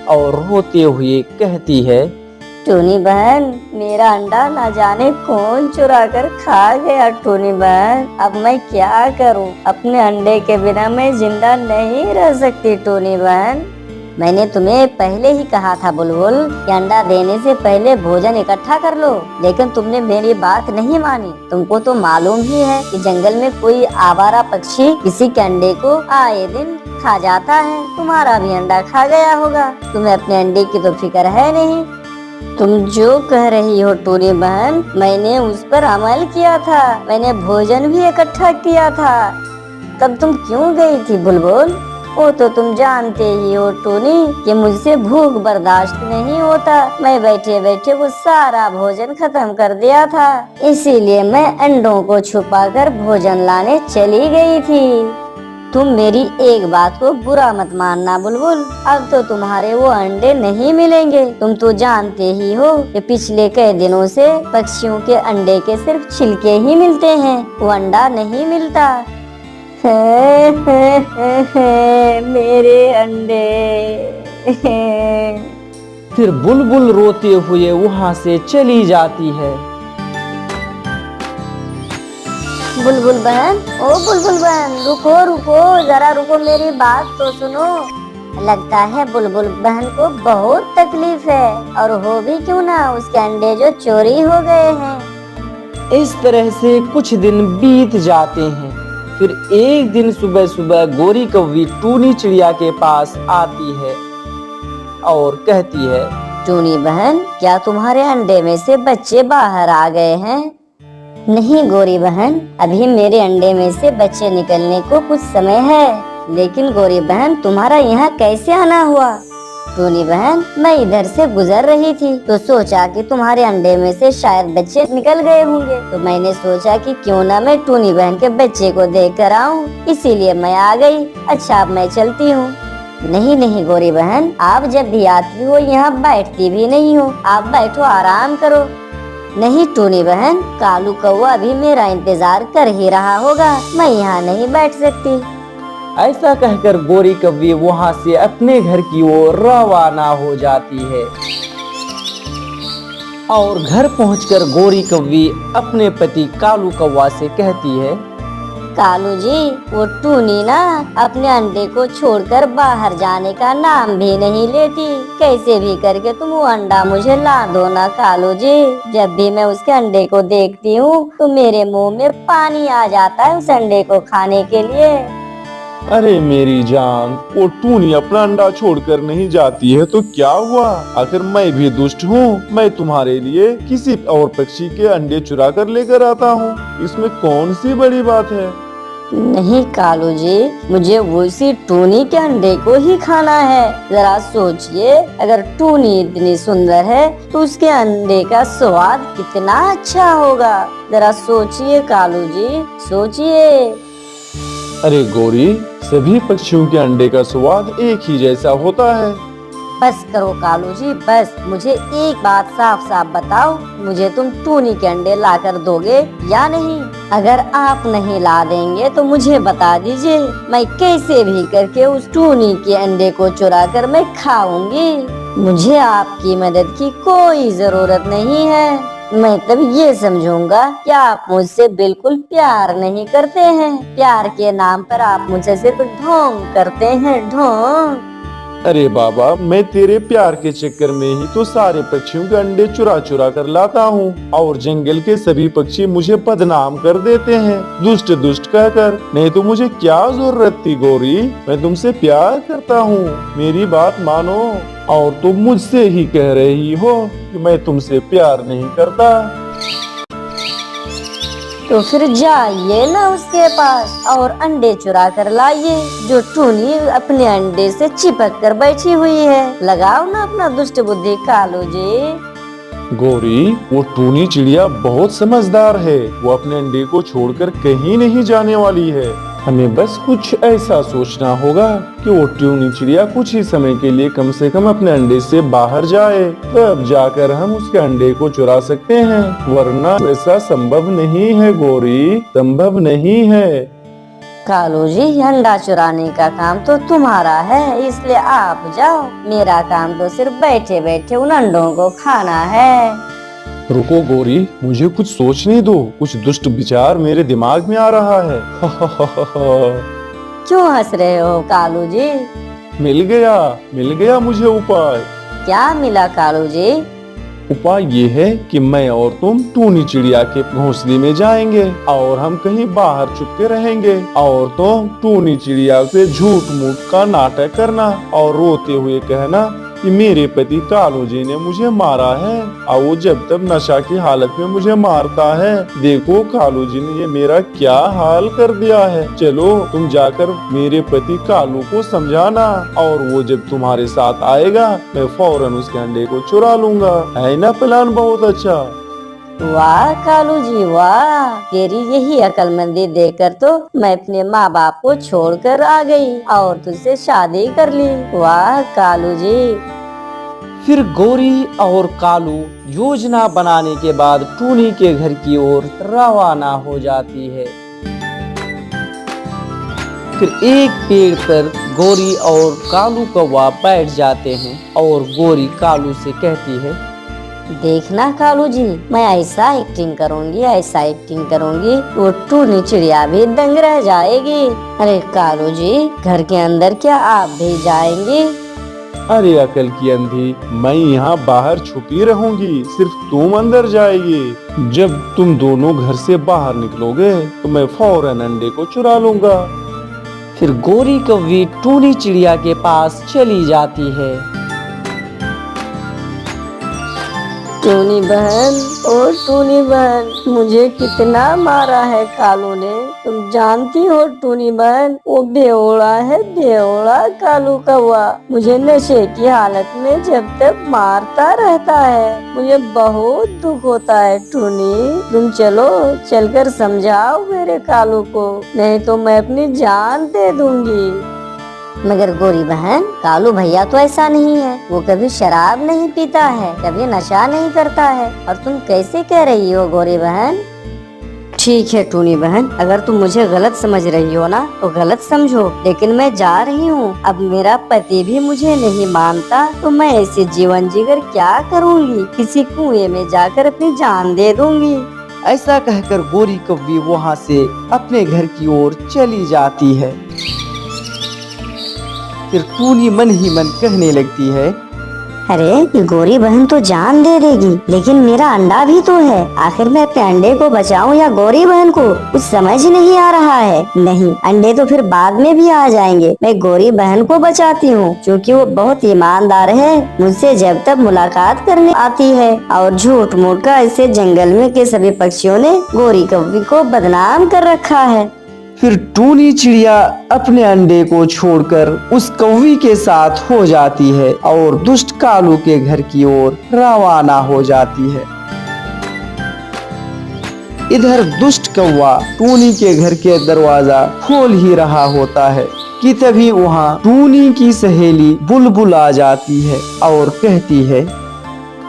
और रोते हुए कहती है, टूनी बहन, मेरा अंडा ना जाने कौन चुरा कर खा गया। टूनी बहन, अब मैं क्या करूं? अपने अंडे के बिना मैं जिंदा नहीं रह सकती। टूनी बहन, मैंने तुम्हें पहले ही कहा था बुलबुल कि अंडा देने से पहले भोजन इकट्ठा कर लो, लेकिन तुमने मेरी बात नहीं मानी। तुमको तो मालूम ही है कि जंगल में कोई आवारा पक्षी किसी के अंडे को आए दिन खा जाता है। तुम्हारा भी अंडा खा गया होगा, तुम्हें अपने अंडे की तो फिक्र है नहीं। तुम जो कह रही हो टूनी बहन, मैंने उस पर अमल किया था, मैंने भोजन भी इकट्ठा किया था। तब तुम क्यों गई थी बुलबुल? वो तो तुम जानते ही हो टूनी कि मुझसे भूख बर्दाश्त नहीं होता। मैं बैठे बैठे वो सारा भोजन खत्म कर दिया था, इसीलिए मैं अंडों को छुपाकर भोजन लाने चली गई थी। तुम मेरी एक बात को बुरा मत मानना बुलबुल, अब तो तुम्हारे वो अंडे नहीं मिलेंगे। तुम तो जानते ही हो कि पिछले कई दिनों से पक्षियों के अंडे के सिर्फ छिलके ही मिलते हैं, वो अंडा नहीं मिलता। मेरे अंडे। फिर बुलबुल रोते हुए वहाँ से चली जाती है। बुलबुल बहन, ओ बुलबुल बहन, रुको रुको, जरा रुको, मेरी बात तो सुनो। लगता है बुलबुल बहन को बहुत तकलीफ है, और हो भी क्यों ना, उसके अंडे जो चोरी हो गए हैं। इस तरह से कुछ दिन बीत जाते हैं। फिर एक दिन सुबह सुबह गोरी कौवी टूनी चिड़िया के पास आती है और कहती है, टूनी बहन, क्या तुम्हारे अंडे में से बच्चे बाहर आ गए हैं? नहीं गोरी बहन, अभी मेरे अंडे में से बच्चे निकलने को कुछ समय है। लेकिन गोरी बहन, तुम्हारा यहाँ कैसे आना हुआ? टूनी बहन, मैं इधर से गुजर रही थी तो सोचा कि तुम्हारे अंडे में से शायद बच्चे निकल गए होंगे, तो मैंने सोचा कि क्यों ना मैं टूनी बहन के बच्चे को देख कर आऊँ, इसीलिए मैं आ गई। अच्छा, अब मैं चलती हूँ। नहीं नहीं गोरी बहन, आप जब भी आती हो यहाँ बैठती भी नहीं हो, आप बैठो, आराम करो। नहीं टूनी बहन, कालू कौवा भी मेरा इंतजार कर ही रहा होगा, मैं यहाँ नहीं बैठ सकती। ऐसा कहकर गोरी कौवी वहाँ से अपने घर की ओर रवाना हो जाती है और घर पहुंचकर गोरी कौवी अपने पति कालू कौवा से कहती है, कालू जी, वो टूनी ना अपने अंडे को छोड़कर बाहर जाने का नाम भी नहीं लेती। कैसे भी करके तुम वो अंडा मुझे ला दो ना कालू जी। जब भी मैं उसके अंडे को देखती हूँ तो मेरे मुंह में पानी आ जाता है उस अंडे को खाने के लिए। अरे मेरी जान, वो टूनी अपना अंडा छोड़कर नहीं जाती है तो क्या हुआ? आखिर मैं भी दुष्ट हूँ। मैं तुम्हारे लिए किसी और पक्षी के अंडे चुरा कर लेकर आता हूँ, इसमें कौन सी बड़ी बात है? नहीं कालू जी, मुझे उसी टूनी के अंडे को ही खाना है। जरा सोचिए, अगर टूनी इतनी सुंदर है तो उसके अंडे का स्वाद कितना अच्छा होगा। जरा सोचिए कालू जी, सोचिए। अरे गोरी, सभी पक्षियों के अंडे का स्वाद एक ही जैसा होता है। बस करो कालू जी, बस। मुझे एक बात साफ साफ बताओ, मुझे तुम टूनी के अंडे लाकर दोगे या नहीं? अगर आप नहीं ला देंगे तो मुझे बता दीजिए, मैं कैसे भी करके उस टूनी के अंडे को चुरा कर मैं खाऊंगी। मुझे आपकी मदद की कोई जरूरत नहीं है। मैं तब ये समझूंगा कि आप मुझसे बिल्कुल प्यार नहीं करते हैं। प्यार के नाम पर आप मुझसे सिर्फ ढोंग करते हैं, ढोंग। अरे बाबा, मैं तेरे प्यार के चक्कर में ही तो सारे पक्षियों के अंडे चुरा चुरा कर लाता हूँ और जंगल के सभी पक्षी मुझे बदनाम कर देते हैं, दुष्ट दुष्ट कहकर। नहीं तो मुझे क्या जरूरत थी गोरी, मैं तुमसे प्यार करता हूँ, मेरी बात मानो। और तुम मुझसे ही कह रही हो कि मैं तुमसे प्यार नहीं करता। तो फिर जाइए ना उसके पास और अंडे चुरा कर लाइए, जो टूनी अपने अंडे से चिपक कर बैठी हुई है। लगाओ ना अपना दुष्ट बुद्धि कालू जी। गोरी, वो टूनी चिड़िया बहुत समझदार है, वो अपने अंडे को छोड़कर कहीं नहीं जाने वाली है। हमें बस कुछ ऐसा सोचना होगा कि वो टूनी चिड़िया कुछ ही समय के लिए कम से कम अपने अंडे से बाहर जाए, तब जाकर हम उसके अंडे को चुरा सकते हैं, वरना ऐसा संभव नहीं है गोरी, संभव नहीं है। कालू जी, अंडा चुराने का काम तो तुम्हारा है, इसलिए आप जाओ। मेरा काम तो सिर्फ बैठे बैठे उन अंडों को खाना है। रुको गोरी, मुझे कुछ सोचने दो, कुछ दुष्ट विचार मेरे दिमाग में आ रहा है। क्यों हंस रहे हो कालू जी? मिल गया मुझे उपाय। क्या मिला कालू जी? उपाय ये है कि मैं और तुम टूनी चिड़िया के घोंसले में जाएंगे और हम कहीं बाहर छुप के रहेंगे और तुम टूनी चिड़िया से झूठ मूठ का नाटक करना और रोते हुए कहना कि मेरे पति कालू जी ने मुझे मारा है और वो जब तक नशा की हालत में मुझे मारता है। देखो कालू जी ने ये मेरा क्या हाल कर दिया है। चलो तुम जाकर मेरे पति कालू को समझाना और वो जब तुम्हारे साथ आएगा मैं फौरन उसके अंडे को चुरा लूंगा। है ना प्लान बहुत अच्छा? वाह कालू जी वाह, तेरी यही अक्लमंदी देखकर तो मैं अपने माँ बाप को छोड़कर आ गई और तुझसे शादी कर ली। वाह कालू जी। फिर गोरी और कालू योजना बनाने के बाद टूनी के घर की ओर रवाना हो जाती है। फिर एक पेड़ पर गोरी और कालू कौवा बैठ जाते हैं और गोरी कालू से कहती है, देखना कालू जी, मैं ऐसा एक्टिंग करूंगी वो टूनी चिड़िया भी दंग रह जाएगी। अरे कालू जी, घर के अंदर क्या आप भी जाएंगी? अरे अकल की अंधी, मैं यहाँ बाहर छुपी रहूंगी, सिर्फ तुम अंदर जाएगी। जब तुम दोनों घर से बाहर निकलोगे तो मैं फौरन अंडे को चुरा लूंगा। फिर गोरी कौवी टूनी चिड़िया के पास चली जाती है। टूनी बहन, ओ टूनी बहन, मुझे कितना मारा है कालू ने, तुम जानती हो टूनी बहन, वो बेवड़ा है, बेवड़ा कालू कौवा मुझे नशे की हालत में जब तक मारता रहता है, मुझे बहुत दुख होता है। टूनी, तुम चलो, चलकर समझाओ मेरे कालू को, नहीं तो मैं अपनी जान दे दूंगी। मगर गोरी बहन, कालू भैया तो ऐसा नहीं है। वो कभी शराब नहीं पीता है, कभी नशा नहीं करता है, और तुम कैसे कह रही हो गोरी बहन? ठीक है टूनी बहन, अगर तुम मुझे गलत समझ रही हो ना तो गलत समझो, लेकिन मैं जा रही हूँ। अब मेरा पति भी मुझे नहीं मानता तो मैं ऐसे जीवन जीकर क्या करूँगी? किसी कुएं में जाकर अपनी जान दे दूंगी। ऐसा कहकर गोरी कौवी वहाँ से अपने घर की ओर चली जाती है। फिर टूनी मन ही मन कहने लगती है, अरे ये गोरी बहन तो जान दे देगी, लेकिन मेरा अंडा भी तो है। आखिर मैं अपने अंडे को बचाऊं या गोरी बहन को, कुछ समझ नहीं आ रहा है। नहीं, अंडे तो फिर बाद में भी आ जाएंगे। मैं गोरी बहन को बचाती हूँ, क्योंकि वो बहुत ईमानदार है। मुझसे जब तक मुलाकात करने आती है, और झूठ मूठ का इसे जंगल में के सभी पक्षियों ने गोरी कौवी को बदनाम कर रखा है। फिर टूनी चिड़िया अपने अंडे को छोड़कर उस कौवी के साथ हो जाती है और दुष्ट कालू के घर की ओर रवाना हो जाती है। इधर दुष्ट कौवा टूनी के घर के दरवाजा खोल ही रहा होता है कि तभी वहाँ टूनी की सहेली बुलबुल आ जाती है और कहती है,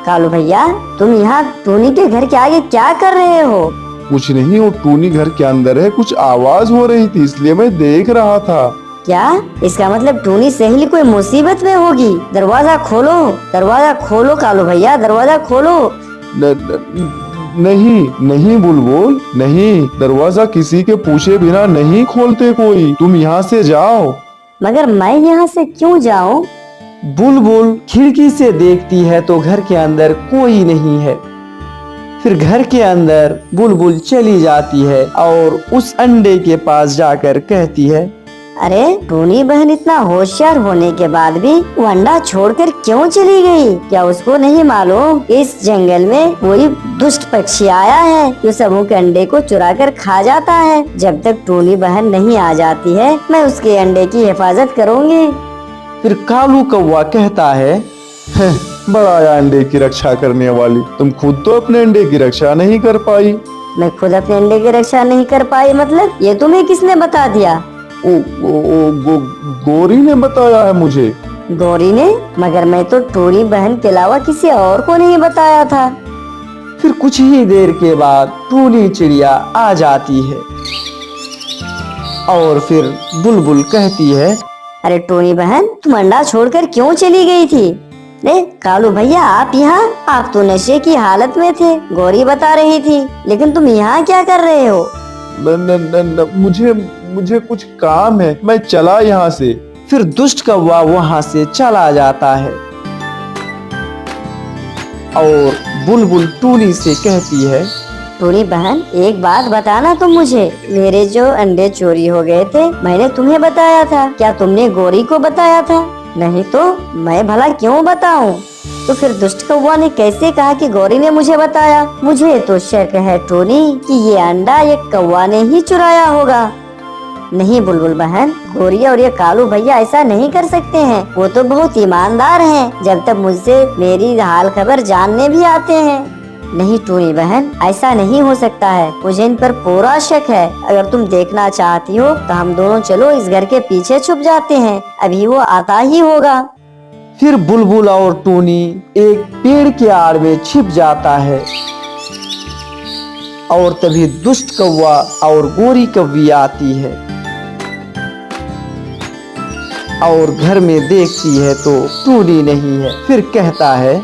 कालू भैया, तुम यहाँ टूनी के घर के आगे क्या कर रहे हो? कुछ नहीं, वो टूनी घर के अंदर है, कुछ आवाज हो रही थी इसलिए मैं देख रहा था। क्या इसका मतलब टूनी सहेली कोई मुसीबत में होगी? दरवाजा खोलो, दरवाजा खोलो कालू भैया, दरवाजा खोलो। नहीं नहीं बुलबुल, नहीं, दरवाजा किसी के पूछे बिना नहीं खोलते कोई। तुम यहाँ से जाओ। मगर मैं यहाँ से क्यों जाऊँ? बुलबुल खिड़की से देखती है तो घर के अंदर कोई नहीं है। फिर घर के अंदर बुलबुल चली जाती है और उस अंडे के पास जाकर कहती है, अरे टूनी बहन इतना होशियार होने के बाद भी वो अंडा छोड़कर क्यों चली गई? क्या उसको नहीं मालूम इस जंगल में कोई दुष्ट पक्षी आया है जो सबों के अंडे को चुरा कर खा जाता है? जब तक टूनी बहन नहीं आ जाती है, मैं उसके अंडे की हिफाजत करूँगी। फिर कालू कौवा कहता है, बड़ा आया अंडे की रक्षा करने वाली, तुम खुद तो अपने अंडे की रक्षा नहीं कर पाई। मैं खुद अपने अंडे की रक्षा नहीं कर पाई मतलब? ये तुम्हें किसने बता दिया? गोरी ने बताया है मुझे। गौरी ने? मगर मैं तो टूनी बहन के अलावा किसी और को नहीं बताया था। फिर कुछ ही देर के बाद टूनी चिड़िया आ जाती है और फिर बुलबुल कहती है, अरे टूनी बहन, तुम अंडा छोड़कर क्यों चली गई थी? रे कालू भैया, आप यहाँ? आप तो नशे की हालत में थे, गौरी बता रही थी, लेकिन तुम यहाँ क्या कर रहे हो? मुझे कुछ काम है, मैं चला यहाँ से। फिर दुष्ट कौवा वहाँ से चला जाता है और बुलबुल टूनी से कहती है, टूनी बहन, एक बात बताना तुम मुझे। मेरे जो अंडे चोरी हो गए थे, मैंने तुम्हें बताया था, क्या तुमने गौरी को बताया था? नहीं तो मैं भला क्यों बताऊं? तो फिर दुष्ट कौवा ने कैसे कहा कि गौरी ने मुझे बताया? मुझे तो शक है टूनी कि ये अंडा ये कौवा ने ही चुराया होगा। नहीं बुलबुल बहन, गौरी और ये कालू भैया ऐसा नहीं कर सकते हैं। वो तो बहुत ईमानदार हैं, जब तक मुझसे मेरी हाल खबर जानने भी आते हैं। नहीं टूनी बहन, ऐसा नहीं हो सकता है, मुझे इन पर पूरा शक है। अगर तुम देखना चाहती हो तो हम दोनों चलो इस घर के पीछे छुप जाते हैं, अभी वो आता ही होगा। फिर बुलबुल और टूनी एक पेड़ के आड़ में छिप जाता है और तभी दुष्ट कौवा और गोरी कौवी आती है और घर में देखती है तो टूनी नहीं है। फिर कहता है,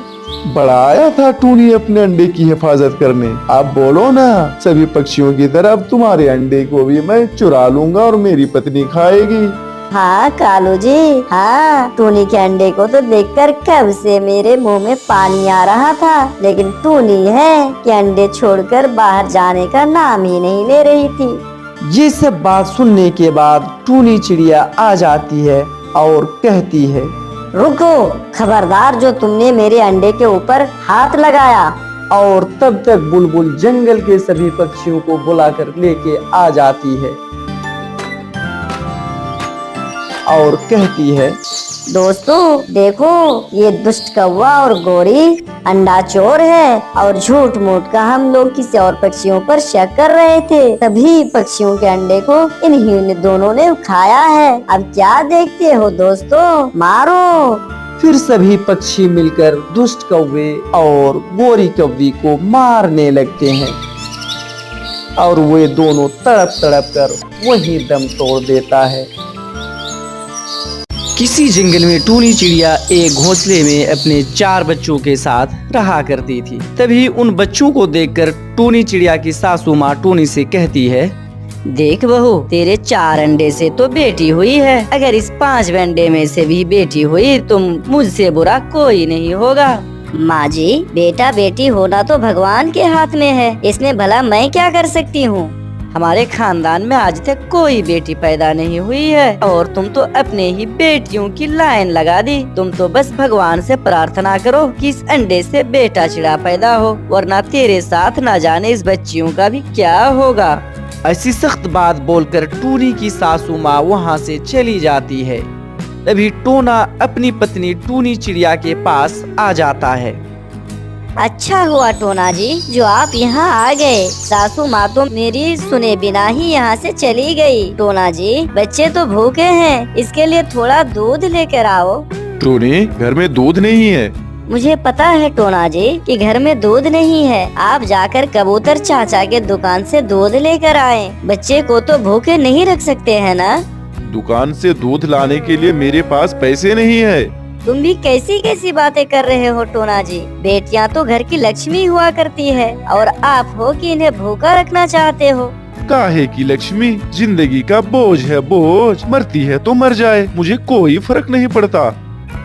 बड़ा आया था टूनी अपने अंडे की हिफाजत करने। आप बोलो ना, सभी पक्षियों की तरह अब तुम्हारे अंडे को भी मैं चुरा लूंगा और मेरी पत्नी खाएगी। हाँ कालू जी, हाँ, टूनी के अंडे को तो देखकर कब से मेरे मुंह में पानी आ रहा था, लेकिन टूनी है कि अंडे छोड़कर बाहर जाने का नाम ही नहीं ले रही थी। ये सब बात सुनने के बाद टूनी चिड़िया आ जाती है और कहती है, रुको, खबरदार जो तुमने मेरे अंडे के ऊपर हाथ लगाया। और तब तक बुलबुल जंगल के सभी पक्षियों को बुलाकर लेके आ जाती है और कहती है, दोस्तों देखो, ये दुष्ट कौवा और गौरी अंडा चोर है और झूठ मूठ का हम लोग किसी और पक्षियों पर शक कर रहे थे, तभी पक्षियों के अंडे को इन्हीं दोनों ने खाया है। अब क्या देखते हो दोस्तों, मारो। फिर सभी पक्षी मिलकर दुष्ट कौवे और गोरी कौवी को मारने लगते हैं और वे दोनों तड़प तड़प कर वहीं दम तोड़ देता है। किसी जंगल में टूनी चिड़िया एक घोंसले में अपने 4 बच्चों के साथ रहा करती थी। तभी उन बच्चों को देखकर टूनी चिड़िया की सासू माँ टूनी से कहती है, देख बहू, तेरे 4 अंडे से तो बेटी हुई है, अगर इस 5 अंडे में से भी बेटी हुई तो मुझसे बुरा कोई नहीं होगा। माँ जी, बेटा बेटी होना तो भगवान के हाथ में है, इसमें भला मैं क्या कर सकती हूँ। हमारे खानदान में आज तक कोई बेटी पैदा नहीं हुई है और तुम तो अपने ही बेटियों की लाइन लगा दी। तुम तो बस भगवान से प्रार्थना करो कि इस अंडे से बेटा चिड़ा पैदा हो, वरना तेरे साथ न जाने इस बच्चियों का भी क्या होगा। ऐसी सख्त बात बोलकर टूनी की सासू माँ वहाँ से चली जाती है। तभी टोना अपनी पत्नी टूनी चिड़िया के पास आ जाता है। अच्छा हुआ टोना जी जो आप यहाँ आ गए, सासू माँ तो मेरी सुने बिना ही यहाँ से चली गई। टोना जी, बच्चे तो भूखे हैं, इसके लिए थोड़ा दूध लेकर आओ। टोनी, घर में दूध नहीं है। मुझे पता है टोना जी कि घर में दूध नहीं है, आप जाकर कबूतर चाचा के दुकान से दूध लेकर आए। बच्चे को तो भूखे नहीं रख सकते हैं ना। दुकान से दूध लाने के लिए मेरे पास पैसे नहीं है। तुम भी कैसी कैसी बातें कर रहे हो टोना जी, बेटियां तो घर की लक्ष्मी हुआ करती है और आप हो कि इन्हें भूखा रखना चाहते हो। काहे की लक्ष्मी, जिंदगी का बोझ है बोझ, मरती है तो मर जाए, मुझे कोई फर्क नहीं पड़ता।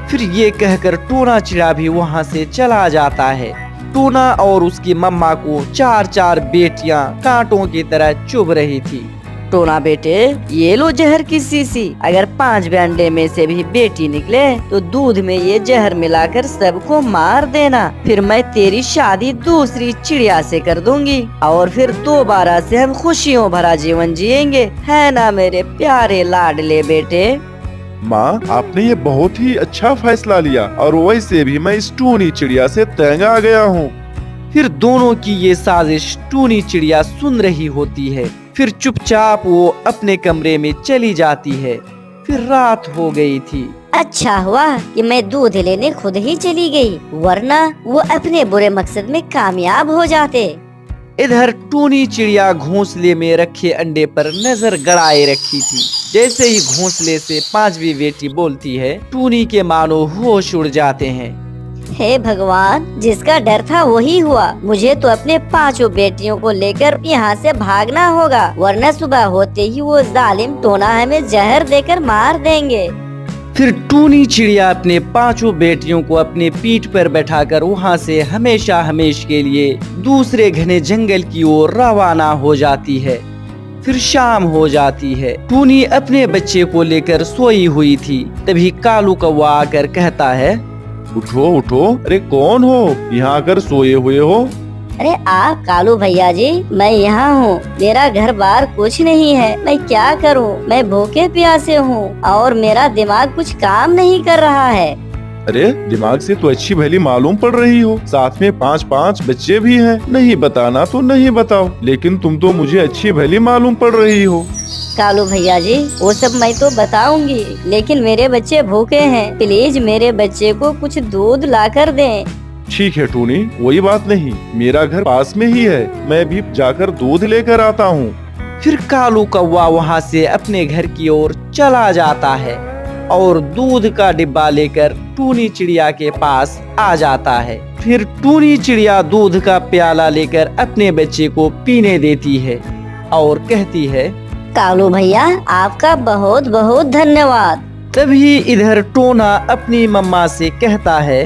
फिर ये कहकर टोना चिड़ा भी वहाँ से चला जाता है। टोना और उसकी मम्मा को 4-4 बेटियां कांटों की तरह चुभ रही थी। टोना बेटे, ये लो जहर की शीशी, अगर 5 अंडे में से भी बेटी निकले तो दूध में ये जहर मिलाकर सबको मार देना, फिर मैं तेरी शादी दूसरी चिड़िया से कर दूंगी और फिर दोबारा से हम खुशियों भरा जीवन जिएंगे, है ना मेरे प्यारे लाडले बेटे। माँ, आपने ये बहुत ही अच्छा फैसला लिया और वैसे भी मैं इस टूनी चिड़िया से तंग आ गया हूँ। फिर दोनों की ये साजिश टूनी चिड़िया सुन रही होती है। फिर चुपचाप वो अपने कमरे में चली जाती है। फिर रात हो गई थी। अच्छा हुआ कि मैं दूध लेने खुद ही चली गई, वरना वो अपने बुरे मकसद में कामयाब हो जाते। इधर टूनी चिड़िया घोंसले में रखे अंडे पर नजर गड़ाए रखी थी। जैसे ही घोंसले से 5वीं बेटी बोलती है, टूनी के मानो होश उड़ जाते हैं। हे भगवान, जिसका डर था वही हुआ। मुझे तो अपने 5 बेटियों को लेकर यहाँ से भागना होगा, वरना सुबह होते ही वो जालिम टोना हमें जहर देकर मार देंगे। फिर टूनी चिड़िया अपने 5 बेटियों को अपने पीठ पर बैठाकर वहाँ से हमेशा हमेश के लिए दूसरे घने जंगल की ओर रवाना हो जाती है। फिर शाम हो जाती है। टूनी अपने बच्चे को लेकर सोई हुई थी। तभी कालू कौवा आकर कहता है, उठो उठो, अरे कौन हो, यहाँ आकर सोए हुए हो? अरे आप कालू भैया जी, मैं यहाँ हूँ। मेरा घर बार कुछ नहीं है, मैं क्या करूँ। मैं भूखे प्यासे हूँ और मेरा दिमाग कुछ काम नहीं कर रहा है। अरे दिमाग से तो अच्छी भली मालूम पड़ रही हो, साथ में 5-5 बच्चे भी हैं। नहीं बताना तो नहीं बताओ, लेकिन तुम तो मुझे अच्छी भली मालूम पड़ रही हो। कालू भैया जी, वो सब मैं तो बताऊंगी, लेकिन मेरे बच्चे भूखे हैं। प्लीज मेरे बच्चे को कुछ दूध ला कर दें। ठीक है टूनी, कोई बात नहीं, मेरा घर पास में ही है, मैं भी जाकर दूध लेकर आता हूँ। फिर कालू कौवा वहाँ से अपने घर की ओर चला जाता है और दूध का डिब्बा लेकर टूनी चिड़िया के पास आ जाता है। फिर टूनी चिड़िया दूध का प्याला लेकर अपने बच्चे को पीने देती है और कहती है, कालू भैया, आपका बहुत बहुत धन्यवाद। तभी इधर टोना अपनी मम्मा से कहता है,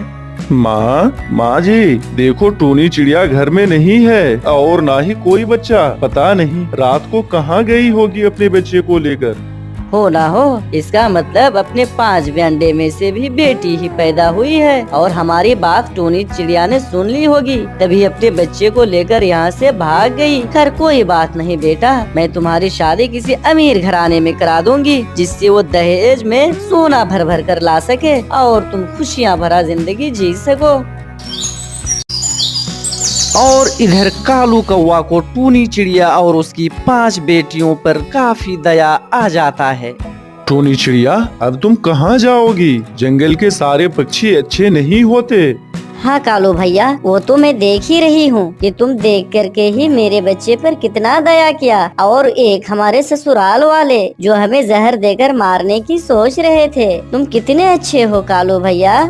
माँ जी, देखो टूनी चिड़िया घर में नहीं है और ना ही कोई बच्चा। पता नहीं रात को कहाँ गई होगी अपने बच्चे को लेकर। हो ना हो, इसका मतलब अपने 5 अंडे में से भी बेटी ही पैदा हुई है और हमारी बात टूनी चिड़िया ने सुन ली होगी, तभी अपने बच्चे को लेकर यहाँ से भाग गई। खैर कोई बात नहीं बेटा, मैं तुम्हारी शादी किसी अमीर घराने में करा दूंगी, जिससे वो दहेज में सोना भर भर कर ला सके और तुम खुशियाँ भरा जिंदगी जी सको। और इधर कालू कौवा को टूनी चिड़िया और उसकी 5 बेटियों पर काफी दया आ जाता है। टूनी चिड़िया, अब तुम कहाँ जाओगी? जंगल के सारे पक्षी अच्छे नहीं होते। हाँ कालू भैया, वो तो मैं देख ही रही हूँ कि तुम देख करके ही मेरे बच्चे पर कितना दया किया। और एक हमारे ससुराल वाले जो हमें जहर देकर मारने की सोच रहे थे। तुम कितने अच्छे हो कालू भैया।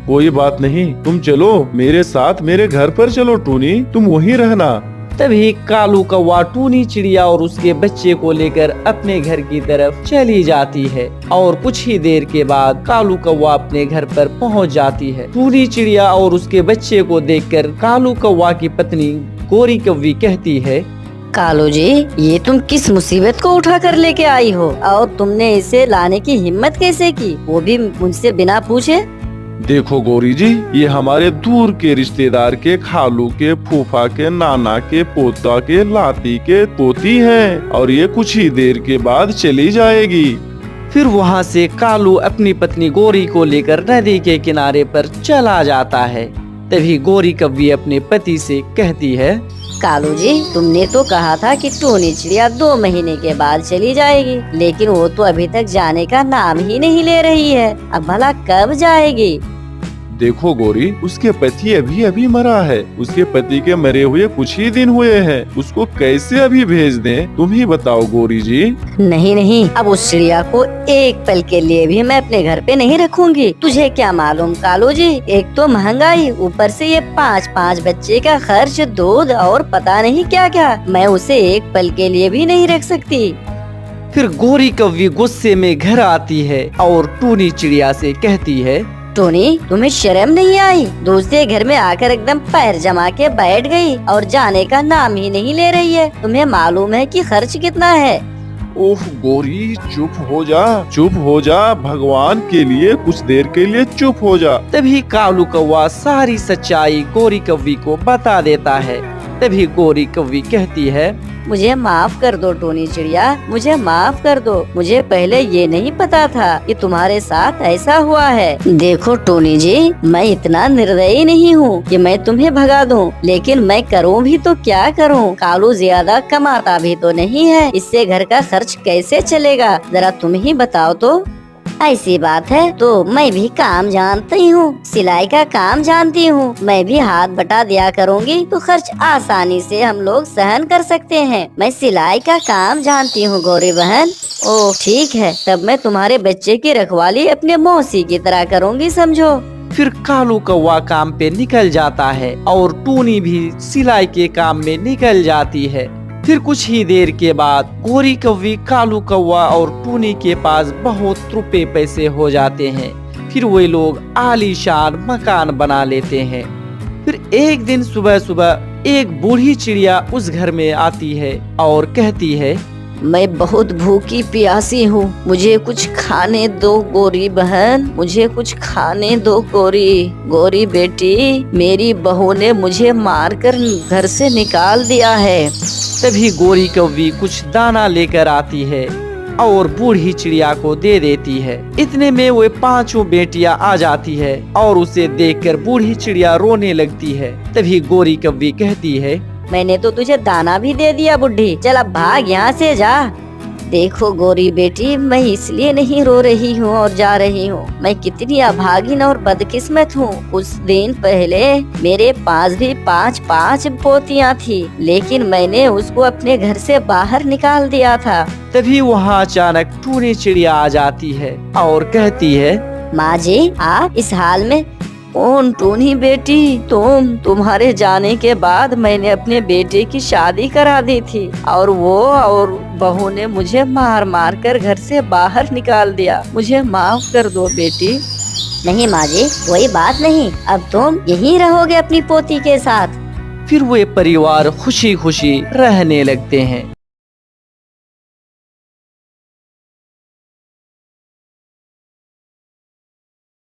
कोई बात नहीं, तुम चलो मेरे साथ, मेरे घर पर चलो टूनी, तुम वहीं रहना। तभी कालू कौवा टूनी चिड़िया और उसके बच्चे को लेकर अपने घर की तरफ चली जाती है। और कुछ ही देर के बाद कालू कौवा अपने घर पर पहुंच जाती है। टूनी चिड़िया और उसके बच्चे को देखकर कालू कौवा की पत्नी गोरी कौवी कहती है, कालू जी, ये तुम किस मुसीबत को उठा कर लेके आई हो और तुमने इसे लाने की हिम्मत कैसे की, वो भी मुझसे बिना पूछे। देखो गौरी जी, ये हमारे दूर के रिश्तेदार के खालू के, फूफा के, नाना के, पोता के, लाती के पोती हैं और ये कुछ ही देर के बाद चली जाएगी। फिर वहाँ से कालू अपनी पत्नी गोरी को लेकर नदी के किनारे पर चला जाता है। तभी गोरी कौवी अपने पति से कहती है, कालू जी, तुमने तो कहा था कि टूनी चिड़िया 2 महीने के बाद चली जाएगी, लेकिन वो तो अभी तक जाने का नाम ही नहीं ले रही है। अब भला कब जाएगी? देखो गौरी, उसके पति अभी अभी मरा है। उसके पति के मरे हुए कुछ ही दिन हुए हैं। उसको कैसे अभी भेज दें, तुम ही बताओ गौरी जी। नहीं नहीं, अब उस चिड़िया को एक पल के लिए भी मैं अपने घर पे नहीं रखूंगी। तुझे क्या मालूम कालू जी, एक तो महंगाई, ऊपर से ये 5-5 बच्चे का खर्च, दूध और पता नहीं क्या क्या, मैं उसे एक पल के लिए भी नहीं रख सकती। फिर गोरी कौवी गुस्से में घर आती है और टूनी चिड़िया से कहती है, टोनी, तुम्हें शर्म नहीं आई? दूसरे घर में आकर एकदम पैर जमा के बैठ गई और जाने का नाम ही नहीं ले रही है। तुम्हें मालूम है कि खर्च कितना है? ओह गौरी, चुप हो जा, चुप हो जा, भगवान के लिए कुछ देर के लिए चुप हो जा। तभी कालू कौवा सारी सच्चाई गोरी कौवी को बता देता है। तभी गोरी कौवी कहती है, मुझे माफ कर दो टोनी चिड़िया, मुझे माफ कर दो। मुझे पहले ये नहीं पता था कि तुम्हारे साथ ऐसा हुआ है। देखो टोनी जी, मैं इतना निर्दयी नहीं हूँ कि मैं तुम्हें भगा दूँ, लेकिन मैं करूँ भी तो क्या करूँ? कालू ज्यादा कमाता भी तो नहीं है, इससे घर का खर्च कैसे चलेगा? जरा तुम ही बताओ तो। ऐसी बात है तो मैं भी काम जानती हूँ, सिलाई का काम जानती हूँ। मैं भी हाथ बटा दिया करूँगी तो खर्च आसानी से हम लोग सहन कर सकते हैं। मैं सिलाई का काम जानती हूँ गौरी बहन। ओह ठीक है, तब मैं तुम्हारे बच्चे की रखवाली अपने मौसी की तरह करूँगी, समझो। फिर कालू कौवा काम पे निकल जाता है और टूनी भी सिलाई के काम में निकल जाती है। फिर कुछ ही देर के बाद गोरी कौवी, कालू कौवा और टूनी के पास बहुत रुपए पैसे हो जाते हैं। फिर वे लोग आलीशान मकान बना लेते हैं। फिर एक दिन सुबह सुबह एक बूढ़ी चिड़िया उस घर में आती है और कहती है, मैं बहुत भूखी प्यासी हूँ, मुझे कुछ खाने दो गोरी बहन, मुझे कुछ खाने दो गोरी। गोरी बेटी, मेरी बहू ने मुझे मारकर घर से निकाल दिया है। तभी गोरी कौवी कुछ दाना लेकर आती है और बूढ़ी चिड़िया को दे देती है। इतने में वे 5 बेटियां आ जाती है और उसे देखकर बूढ़ी चिड़िया रोने लगती है। तभी गोरी कौवी कहती है, मैंने तो तुझे दाना भी दे दिया बुढ़ी, चल अब भाग यहाँ से जा। देखो गोरी बेटी, मैं इसलिए नहीं रो रही हूँ और जा रही हूँ, मैं कितनी अभागिन और बदकिस्मत हूँ। कुछ दिन पहले मेरे पास भी 5-5 पोतियाँ थी, लेकिन मैंने उसको अपने घर से बाहर निकाल दिया था। तभी वहाँ अचानक टूनी चिड़िया आ जाती है और कहती है, माँ जी, आप इस हाल में कौन? टूनी बेटी, तुम्हारे जाने के बाद मैंने अपने बेटे की शादी करा दी थी और बहू ने मुझे मार मार कर घर से बाहर निकाल दिया। मुझे माफ कर दो बेटी। नहीं माँ जी, कोई बात नहीं, अब तुम यहीं रहोगे अपनी पोती के साथ। फिर वे परिवार खुशी खुशी रहने लगते हैं।